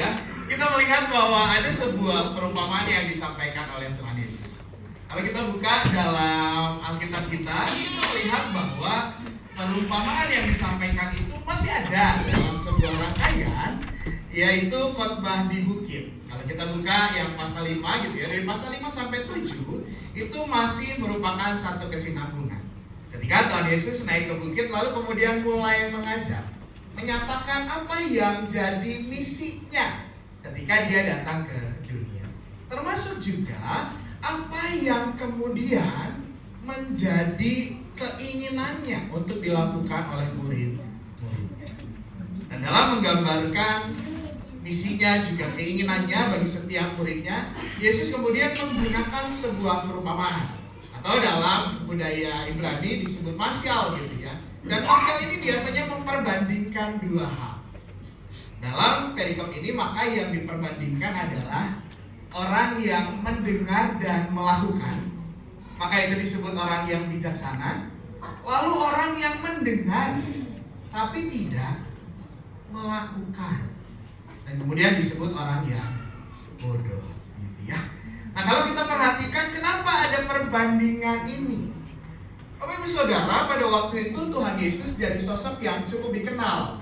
ya, kita melihat bahwa ada sebuah perumpamaan yang disampaikan oleh Tuhan Yesus. Kalau kita buka dalam Alkitab kita melihat bahwa perumpamaan yang disampaikan itu masih ada dalam sebuah rangkaian, yaitu khotbah di bukit. Kalau kita buka yang pasal 5 gitu ya, dari pasal 5 sampai 7 itu masih merupakan satu kesinambungan. Ketika Tuhan Yesus naik ke bukit lalu kemudian mulai mengajar, menyatakan apa yang jadi misinya ketika dia datang ke dunia. Termasuk juga apa yang kemudian menjadi keinginannya untuk dilakukan oleh murid-muridnya. Dan dalam menggambarkan misinya juga keinginannya bagi setiap muridnya, Yesus kemudian menggunakan sebuah perumpamaan atau dalam budaya Ibrani disebut masyal gitu ya. Dan masyal ini biasanya memperbandingkan dua hal. Dalam perikop ini maka yang diperbandingkan adalah orang yang mendengar dan melakukan. Maka itu disebut orang yang bijaksana. Lalu orang yang mendengar tapi tidak melakukan. Dan kemudian disebut orang yang bodoh gitu ya. Nah, kalau kita perhatikan kenapa ada perbandingan ini? Bapak Ibu Saudara, pada waktu itu Tuhan Yesus jadi sosok yang cukup dikenal.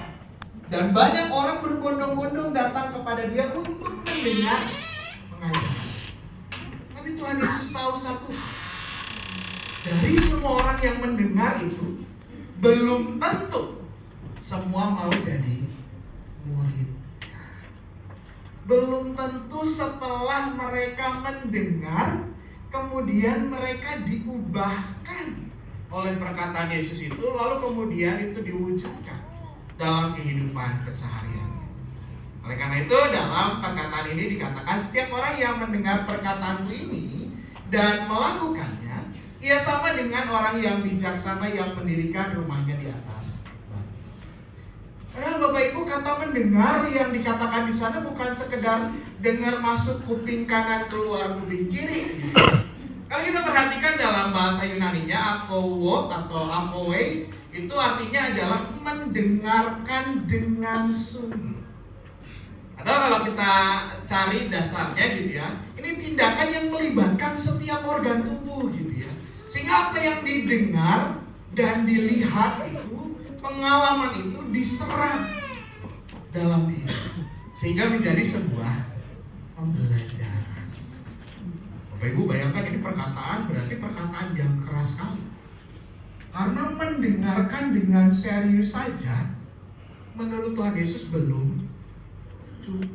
Dan banyak orang berbondong-bondong datang kepada dia untuk mendengar pengajaran. Tapi Tuhan Yesus tahu satu, dari semua orang yang mendengar itu belum tentu semua mau jadi murid. Belum tentu setelah mereka mendengar kemudian mereka diubahkan oleh perkataan Yesus itu, lalu kemudian itu diwujudkan dalam kehidupan keseharian. Oleh karena itu dalam perkataan ini dikatakan setiap orang yang mendengar perkataanku ini dan melakukannya, ia sama dengan orang yang bijaksana yang mendirikan rumahnya di atas batu. Padahal Bapak Ibu, kata mendengar yang dikatakan di sana bukan sekedar dengar masuk kuping kanan keluar kuping kiri gitu. Kalau kita perhatikan dalam bahasa Yunaninya akowo atau akoe itu artinya adalah mendengarkan dengan sungguh. Atau kalau kita cari dasarnya gitu ya, ini tindakan yang melibatkan setiap organ tubuh gitu ya. Sehingga apa yang didengar dan dilihat itu, pengalaman itu diserap dalam diri. Sehingga menjadi sebuah pembelajaran. Bapak Ibu bayangkan ini perkataan berarti perkataan yang keras sekali. Karena mendengarkan dengan serius saja menurut Tuhan Yesus belum cukup.